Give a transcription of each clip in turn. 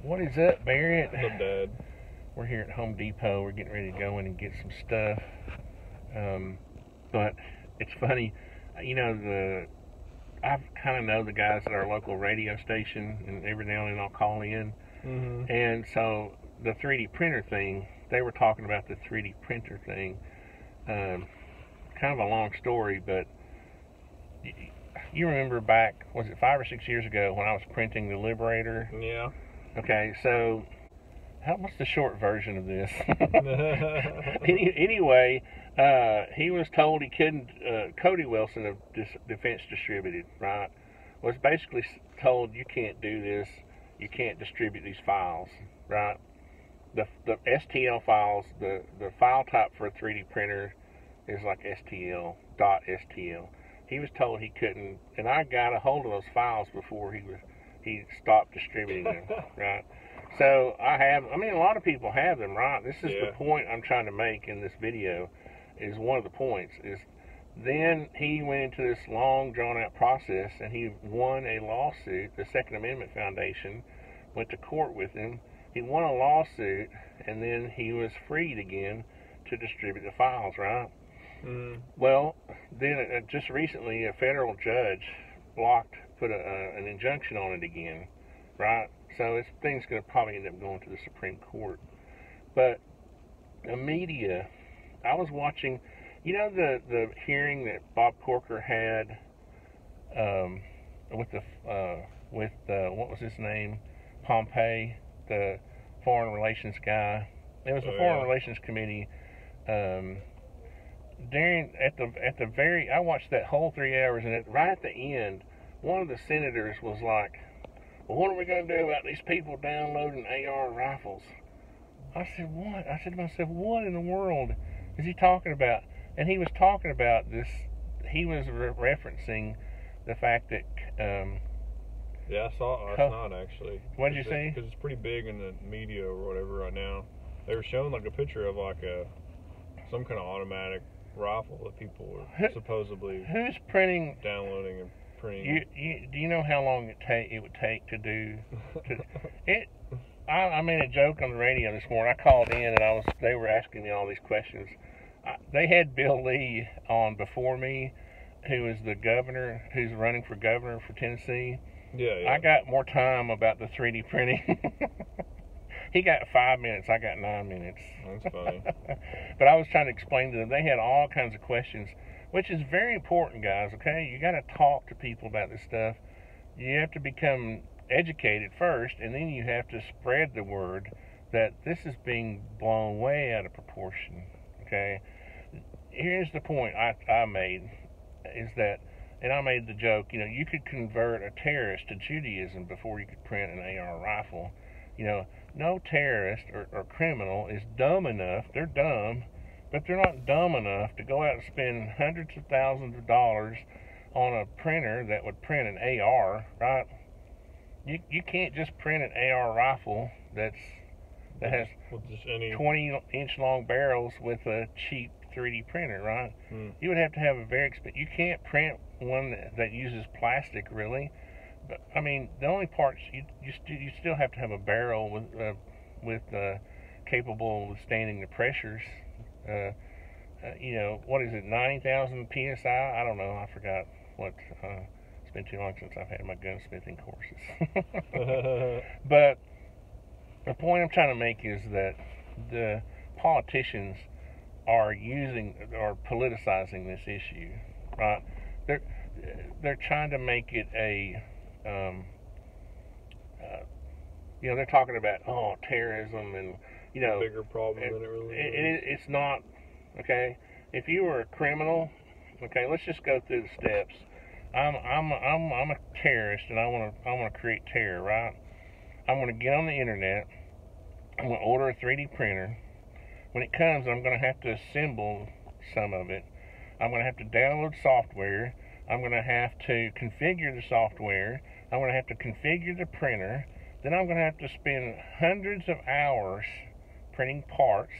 What is up, Barrett? What's up, Dad? We're here at Home Depot. We're getting ready to go in and get some stuff. But it's funny, I kind of know the guys at our local radio station, and every now and then I'll call in. Mm-hmm. And so the 3D printer thing, they were talking about the 3D printer thing. Kind of a long story, but you remember back, was it 5 or 6 years ago when I was printing the Liberator? Yeah. Okay, so what's the short version of this? Anyway, he was told he couldn't, Cody Wilson of Defense Distributed, right, was basically told, you can't do this, you can't distribute these files, right? The STL files, the file type for a 3D printer is like STL.STL. He was told he couldn't, and I got a hold of those files before he stopped distributing them, right? So a lot of people have them, right? This is the point I'm trying to make in this video, is one of the points, is then he went into this long, drawn-out process, and he won a lawsuit. The Second Amendment Foundation went to court with him. He won a lawsuit, and then he was freed again to distribute the files, right? Mm. Well, then just recently, a federal judge put an injunction on it again, right? So this thing's going to probably end up going to the Supreme Court. But the media, I was watching, the hearing that Bob Corker had with what was his name, Pompey, the Foreign Relations guy. It was the Foreign Relations Committee. I watched that whole 3 hours, and right at the end, one of the senators was like, well, what are we going to do about these people downloading AR rifles? I said, what? I said to myself, what in the world is he talking about? And he was talking about this, he was referencing the fact that... yeah, I saw it last night, actually. What did you see? Because it's pretty big in the media or whatever right now. They were showing like a picture of like some kind of automatic rifle that people were supposedly downloading and printing. Do you know how long it would take to do it? I made a joke on the radio this morning. I called in and they were asking me all these questions. They had Bill Lee on before me, who is the governor, who's running for governor for Tennessee. Yeah. I got more time about the 3D printing. He got 5 minutes. I got 9 minutes. That's funny. But I was trying to explain to them. They had all kinds of questions, which is very important, guys, okay? You got to talk to people about this stuff. You have to become educated first, and then you have to spread the word that this is being blown way out of proportion, okay? Here's the point I made, is that, and I made the joke, you could convert a terrorist to Judaism before you could print an AR rifle. No terrorist or criminal is dumb enough. They're dumb, but they're not dumb enough to go out and spend hundreds of thousands of dollars on a printer that would print an AR, right? You can't just print an AR rifle that has 20-inch long barrels with a cheap 3D printer, right? You would have to have a very expensive. You can't print one that uses plastic, really. But the only parts you still have to have a barrel with capable of withstanding the pressures. What is it, 90,000 psi? I don't know. I forgot what. It's been too long since I've had my gunsmithing courses. But the point I'm trying to make is that the politicians are politicizing this issue, right? They're trying to make it a they're talking about terrorism and bigger problem than it really is. It's not, okay. If you were a criminal, okay, let's just go through the steps. I'm a terrorist, and I want to create terror, right? I'm going to get on the internet. I'm going to order a 3D printer. When it comes, I'm going to have to assemble some of it. I'm going to have to download software. I'm going to have to configure the software. I'm going to have to configure the printer. Then I'm going to have to spend hundreds of hours printing parts.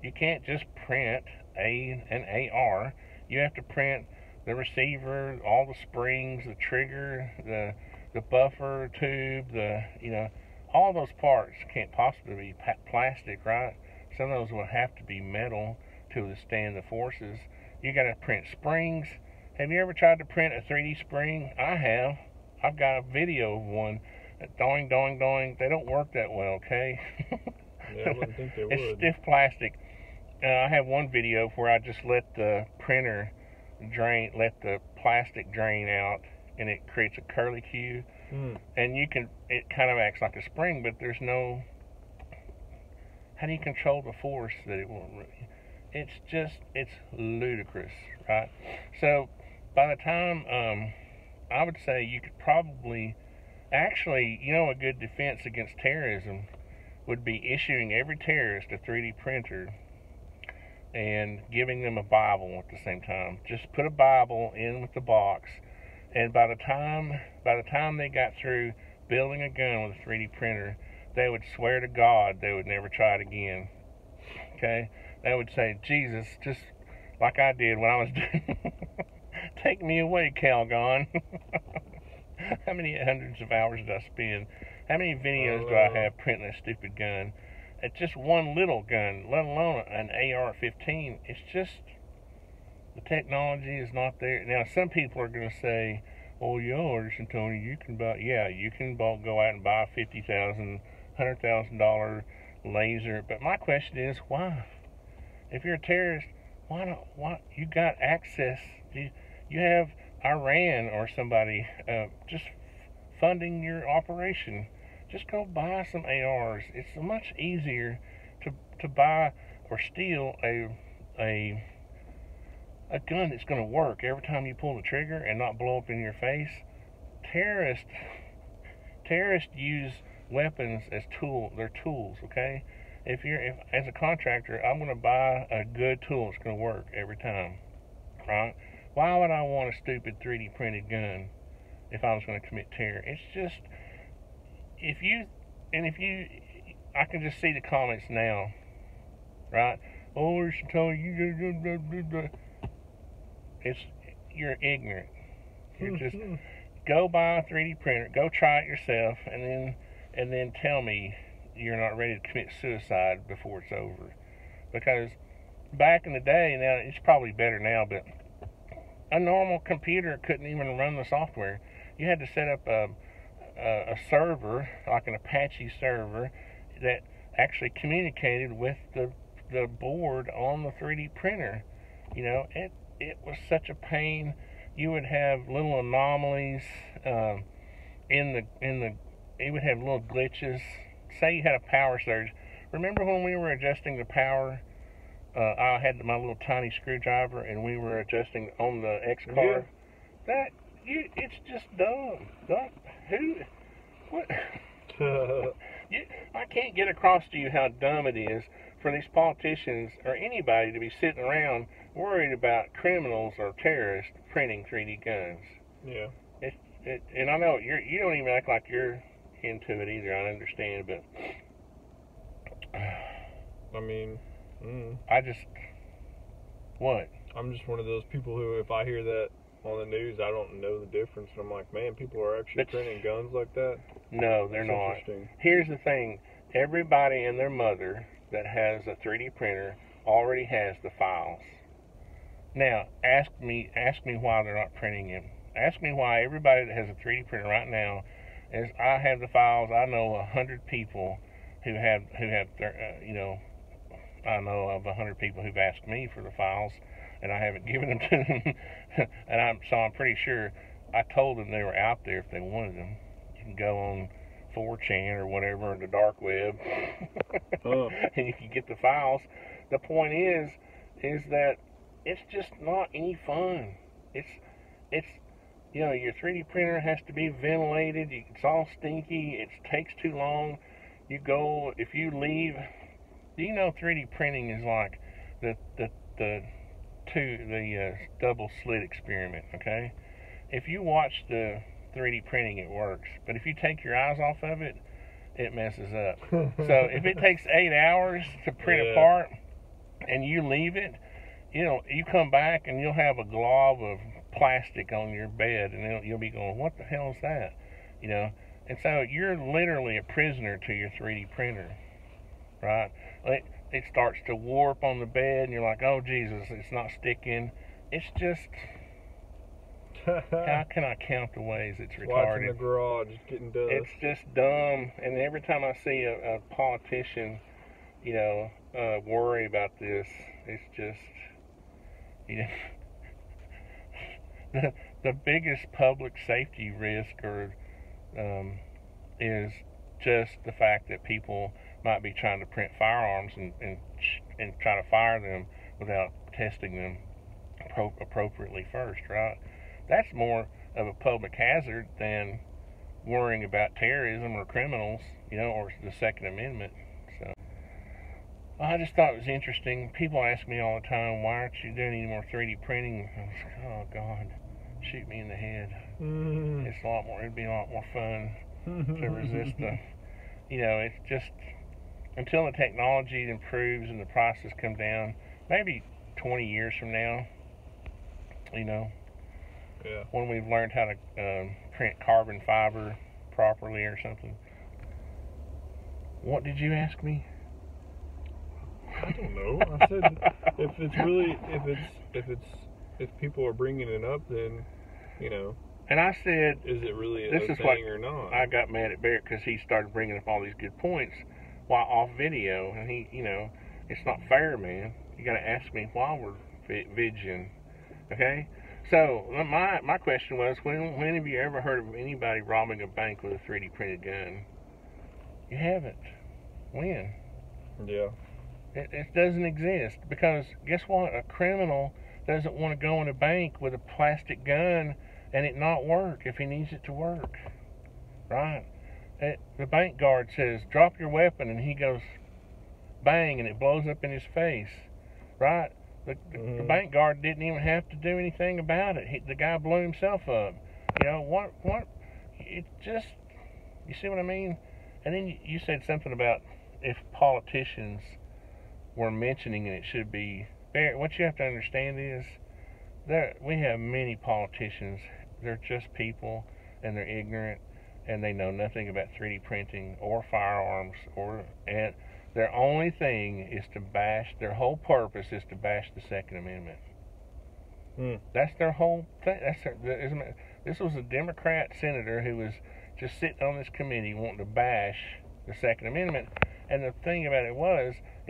You can't just print an AR. You have to print the receiver, all the springs, the trigger, the buffer tube, all those parts can't possibly be plastic, right? Some of those will have to be metal to withstand the forces. You got to print springs. Have you ever tried to print a 3D spring? I have. I've got a video of one. Doing, doing, doing. They don't work that well, okay? Yeah, I wouldn't think they would. It's stiff plastic. I have one video where I just let the printer drain, let the plastic drain out, and it creates a curlicue. And you can, it kind of acts like a spring, but there's no, how do you control the force that it won't really, it's ludicrous, right? So by the time, I would say you could probably, actually, a good defense against terrorism would be issuing every terrorist a 3D printer and giving them a Bible at the same time. Just put a Bible in with the box, and by the time they got through building a gun with a 3D printer, they would swear to God they would never try it again. Okay? They would say, Jesus, just like I did when I was doing, take me away, Calgon. How many hundreds of hours did I spend? How many videos do I have printing a stupid gun? It's just one little gun, let alone an AR-15. It's just, the technology is not there. Now, some people are going to say, oh, yeah, ArtisanTony, you can buy, yeah, you can go out and buy a $50,000, $100,000 laser. But my question is, why? If you're a terrorist, why not? Why? You got access. You have Iran or somebody just funding your operation. Just go buy some ARs. It's much easier to buy or steal a gun that's going to work every time you pull the trigger and not blow up in your face. Terrorists use weapons as they're tools, okay? If as a contractor, I'm going to buy a good tool that's going to work every time, right? Why would I want a stupid 3D printed gun if I was going to commit terror? It's just, I can just see the comments now, right? Oh, ArtisanTony, you're ignorant. You're just, go buy a 3D printer, go try it yourself, and then tell me you're not ready to commit suicide before it's over. Because back in the day, now it's probably better now, but a normal computer couldn't even run the software. You had to set up a server, like an Apache server, that actually communicated with the board on the 3D printer. It was such a pain. You would have little anomalies it would have little glitches. Say you had a power surge. Remember when we were adjusting the power? I had my little tiny screwdriver, and we were adjusting on the X car. Yeah. It's just dumb. What? I can't get across to you how dumb it is for these politicians or anybody to be sitting around worried about criminals or terrorists printing 3D guns. Yeah. And I know you don't even act like you're into it either. I understand, but I mean, what? I'm just one of those people who, if I hear that on the news, I don't know the difference. I'm like, man, people are actually printing guns like that? No, they're not. Here's the thing. Everybody and their mother that has a 3D printer already has the files. Now, ask me why they're not printing them. Ask me why everybody that has a 3D printer right now is, I have the files. I know 100 people who have I know of 100 people who've asked me for the files, and I haven't given them to them. And I'm pretty sure I told them they were out there if they wanted them. You can go on 4chan or whatever, the dark web, and you can get the files. The point is that it's just not any fun. It's your 3D printer has to be ventilated. It's all stinky. It takes too long. If you leave, 3D printing is like the double slit experiment, okay? If you watch the 3D printing, it works. But if you take your eyes off of it, it messes up. So if it takes 8 hours to print a part and you leave it, you come back and you'll have a glob of plastic on your bed, and you'll be going, what the hell is that? And so you're literally a prisoner to your 3D printer, right? It starts to warp on the bed, and you're like, oh, Jesus, it's not sticking. It's just, how can I count the ways it's retarded? Watching the garage, getting dust. It's just dumb. And every time I see a politician, worry about this, it's just, the biggest public safety risk is just the fact that people might be trying to print firearms and try to fire them without testing them appropriately first, right? That's more of a public hazard than worrying about terrorism or criminals, or the Second Amendment. So I just thought it was interesting. People ask me all the time, why aren't you doing any more 3D printing? I was like, oh God, shoot me in the head. It'd be a lot more fun to resist it's just, until the technology improves and the prices come down, maybe 20 years from now, when we've learned how to print carbon fiber properly or something. What did you ask me? I don't know. I said if people are bringing it up, then And I said, is it really a thing or not? I got mad at Barrett because he started bringing up all these good points while off video, and he, it's not fair, man. You got to ask me while we're vidging, okay? So my question was, when have you ever heard of anybody robbing a bank with a 3D printed gun? You haven't. When? Yeah. It doesn't exist, because guess what? A criminal doesn't want to go in a bank with a plastic gun and it not work if he needs it to work, right? The bank guard says, drop your weapon, and he goes bang, and it blows up in his face, right? The bank guard didn't even have to do anything about it. The guy blew himself up. What? It just, you see what I mean? And then you said something about if politicians were mentioning it, it should be. What you have to understand is we have many politicians. They're just people, and they're ignorant, and they know nothing about 3D printing or firearms, and their only thing is to bash. Their whole purpose is to bash the Second Amendment. That's their whole thing. This was a Democrat senator who was just sitting on this committee wanting to bash the Second Amendment. And the thing about it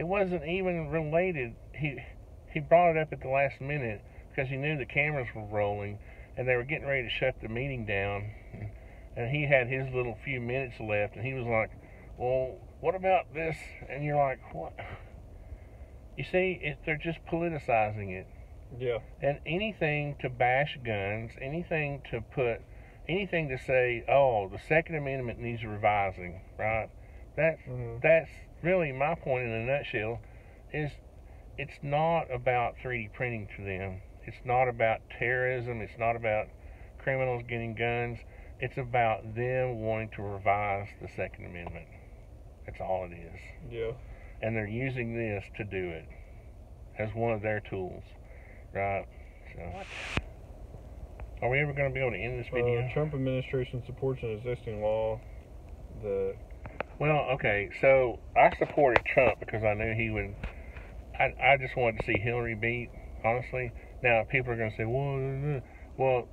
wasn't even related. He brought it up at the last minute because he knew the cameras were rolling and they were getting ready to shut the meeting down. And he had his little few minutes left, and he was like, well, what about this? And you're like, what? You see, they're just politicizing it. Yeah. And anything to bash guns, anything to say, oh, the Second Amendment needs revising, right? That's really my point in a nutshell, is it's not about 3D printing to them. It's not about terrorism. It's not about criminals getting guns. It's about them wanting to revise the Second Amendment. That's all it is. Yeah. And they're using this to do it as one of their tools, right? So, are we ever going to be able to end this video? Trump administration supports an existing law that... Well, okay, so I supported Trump because I knew he would... I just wanted to see Hillary beat, honestly. Now, people are going to say, well,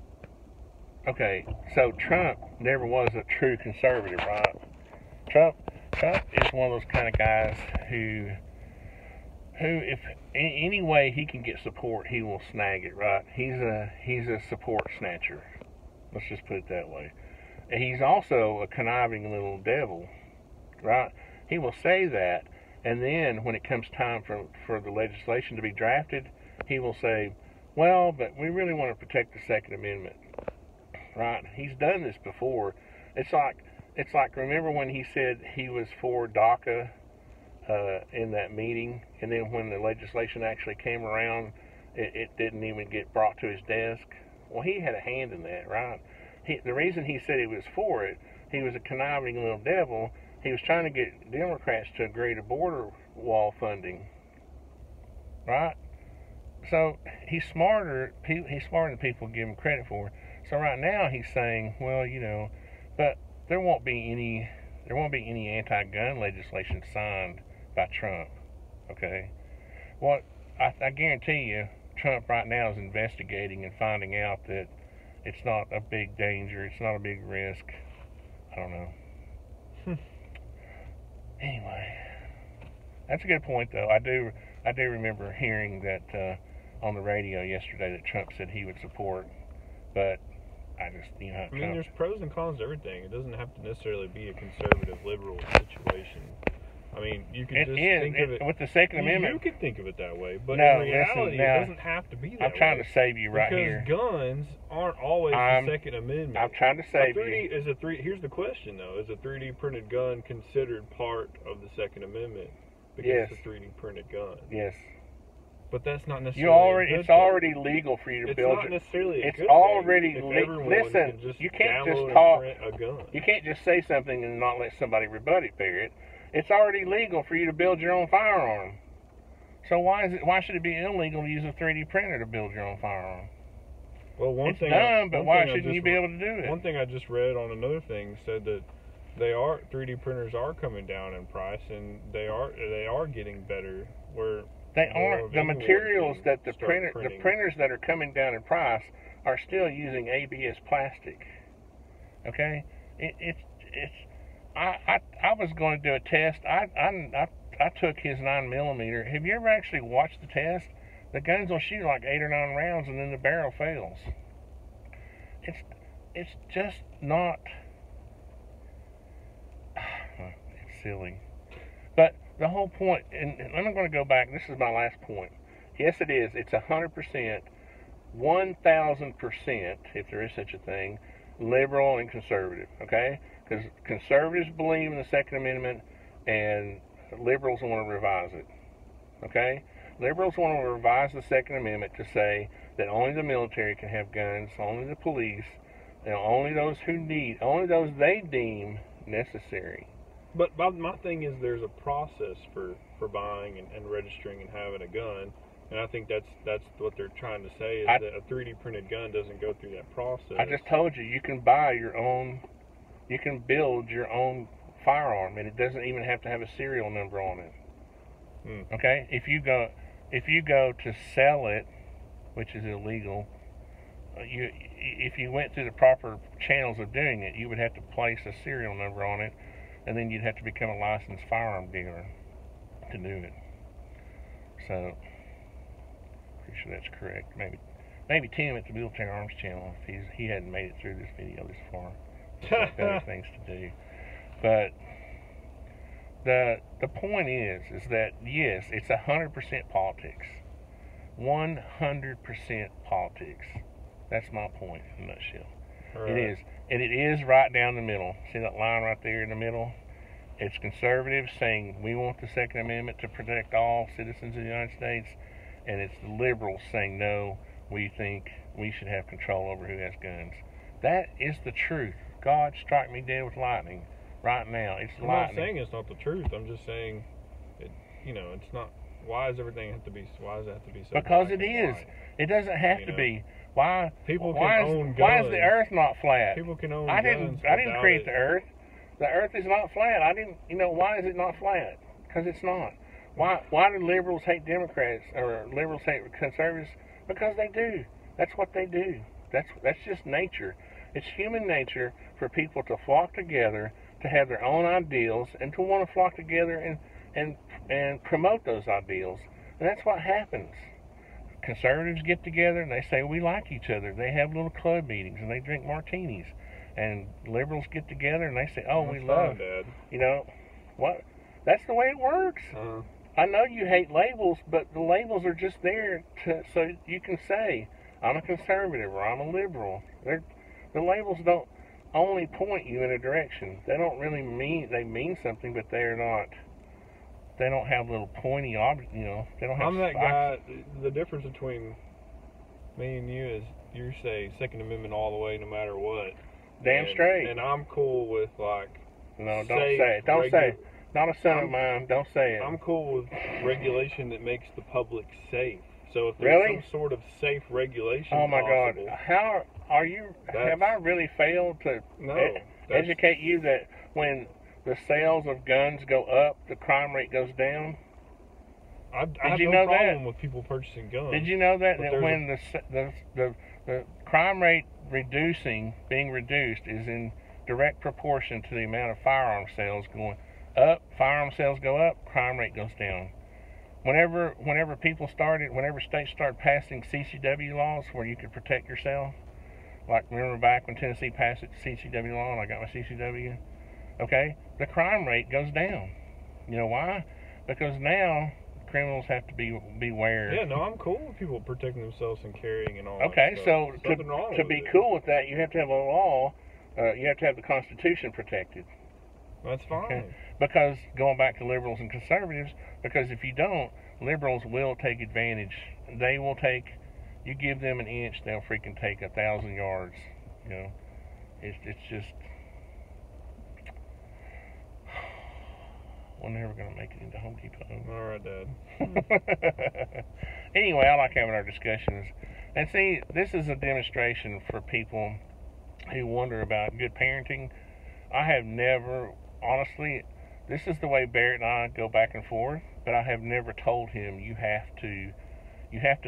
okay, so Trump never was a true conservative, right? Trump is one of those kind of guys who if any way he can get support, he will snag it, right? He's a support snatcher. Let's just put it that way. And he's also a conniving little devil, right? He will say that, and then when it comes time for the legislation to be drafted, he will say, well, but we really want to protect the Second Amendment, right? He's done this before. It's like remember when he said he was for DACA in that meeting, and then when the legislation actually came around, it didn't even get brought to his desk? Well, he had a hand in that, right? The reason he said he was for it, he was a conniving little devil. He was trying to get Democrats to agree to border wall funding, right? So he's smarter than people give him credit for. So right now he's saying, well, but there won't be any anti-gun legislation signed by Trump. Okay, what I guarantee you, Trump right now is investigating and finding out that it's not a big danger, it's not a big risk. I don't know. Anyway, that's a good point, though. I do remember hearing that on the radio yesterday that Trump said he would support, but I just, I mean, there's pros and cons to everything. It doesn't have to necessarily be a conservative, liberal situation. I mean, you can think of it with the Second Amendment. You could think of it that way, but no, in reality, listen, it doesn't have to be that way. I'm trying to save you right here. Because guns aren't always the Second Amendment. I'm trying to save you. Here's the question, though: is a 3D printed gun considered part of the Second Amendment? Because yes. It's a 3D printed gun. Yes. But that's not necessarily. It's already legal for you to build. It's not necessarily. It's already legal. Listen, you can't just talk. A gun. You can't just say something and not let somebody rebut it. Period. It's already legal for you to build your own firearm. So why should it be illegal to use a 3D printer to build your own firearm? Well, it's dumb, but why shouldn't you be able to do it? One thing I just read on another thing said that 3D printers are coming down in price, and they are getting better. Where they aren't. The materials that the printers that are coming down in price are still using ABS plastic. Okay, I was going to do a test. I took his 9mm. Have you ever actually watched the test? The guns will shoot like 8 or 9 rounds, and then the barrel fails. It's just not. It's silly. But the whole point, and I'm going to go back. This is my last point. Yes, it is. It's 100%, 1,000%, if there is such a thing, liberal and conservative. Okay. Because conservatives believe in the Second Amendment, and liberals want to revise it. Okay? Liberals want to revise the Second Amendment to say that only the military can have guns, only the police, and only those they deem necessary. But my thing is, there's a process for buying and registering and having a gun, and I think that's what they're trying to say is that a 3D printed gun doesn't go through that process. I just told you, you can buy your own. You can build your own firearm, and it doesn't even have to have a serial number on it. Okay? If you go to sell it, which is illegal, if you went through the proper channels of doing it, you would have to place a serial number on it, and then you'd have to become a licensed firearm dealer to do it. So, pretty sure that's correct. Maybe Tim at the Military Arms channel, if he hadn't made it through this video this far. Better things to do. But the point is that yes, it's 100% politics. 100% politics. That's my point in a nutshell. Right. It is. And it is right down the middle. See that line right there in the middle? It's conservatives saying we want the Second Amendment to protect all citizens of the United States, and it's the liberals saying no, we think we should have control over who has guns. That is the truth. God, strike me dead with lightning right now. It's lightning. I'm not saying it's not the truth. I'm just saying, it's not. Why does everything have to be? Why does it have to be so? Because it is. It doesn't have to be. Why? People can own guns. Why is the Earth not flat? People can own I guns. I didn't create the Earth. The Earth is not flat. Why is it not flat? Because it's not. Why do liberals hate Democrats or liberals hate conservatives? Because they do. That's what they do. That's just nature. It's human nature for people to flock together, to have their own ideals, and to want to flock together and promote those ideals. And that's what happens. Conservatives get together and they say we like each other. They have little club meetings and they drink martinis. And liberals get together and they say, oh, we love, Dad. What? That's the way it works. Uh-huh. I know you hate labels, but the labels are just there so you can say, I'm a conservative or I'm a liberal. The labels don't only point you in a direction. They don't really mean something, but they don't have little pointy objects, they don't have I'm that spikes. guy. The difference between me and you is you say Second Amendment all the way, no matter what. Damn straight. And I'm cool with, no, don't say it. Don't say it. Not a son of mine. Don't say it. I'm cool with regulation that makes the public safe. So if there's some sort of safe regulation oh my possible, God, how are you? Have I really failed to? No. educate you that when the sales of guns go up, the crime rate goes down? I have no problem with people purchasing guns. Did you know that when the crime rate being reduced is in direct proportion to the amount of firearm sales going up? Firearm sales go up, crime rate goes down. Whenever states started passing CCW laws where you could protect yourself, like remember back when Tennessee passed its CCW law and I got my CCW, okay, the crime rate goes down. You know why? Because now criminals have to beware. Yeah, no, I'm cool with people protecting themselves and carrying and all okay, that so stuff. to be cool with that, you have to have a law. You have to have the Constitution protected. That's fine. Okay? Because going back to liberals and conservatives, because if you don't, liberals will take advantage. They will take. You give them an inch, they'll freaking take 1,000 yards. You know, it's just. We're never going to make it into Home Depot. All right, Dad. Anyway, I like having our discussions. And see, this is a demonstration for people who wonder about good parenting. I have never, honestly, this is the way Barrett and I go back and forth, but I have never told him you have to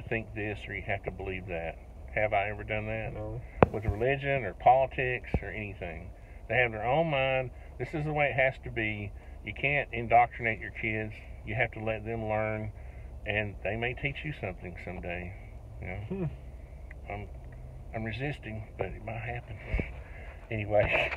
think this or you have to believe that. Have I ever done that? No. With religion or politics or anything. They have their own mind. This is the way it has to be. You can't indoctrinate your kids. You have to let them learn, and they may teach you something someday. You know, I'm resisting, but it might happen. Anyway.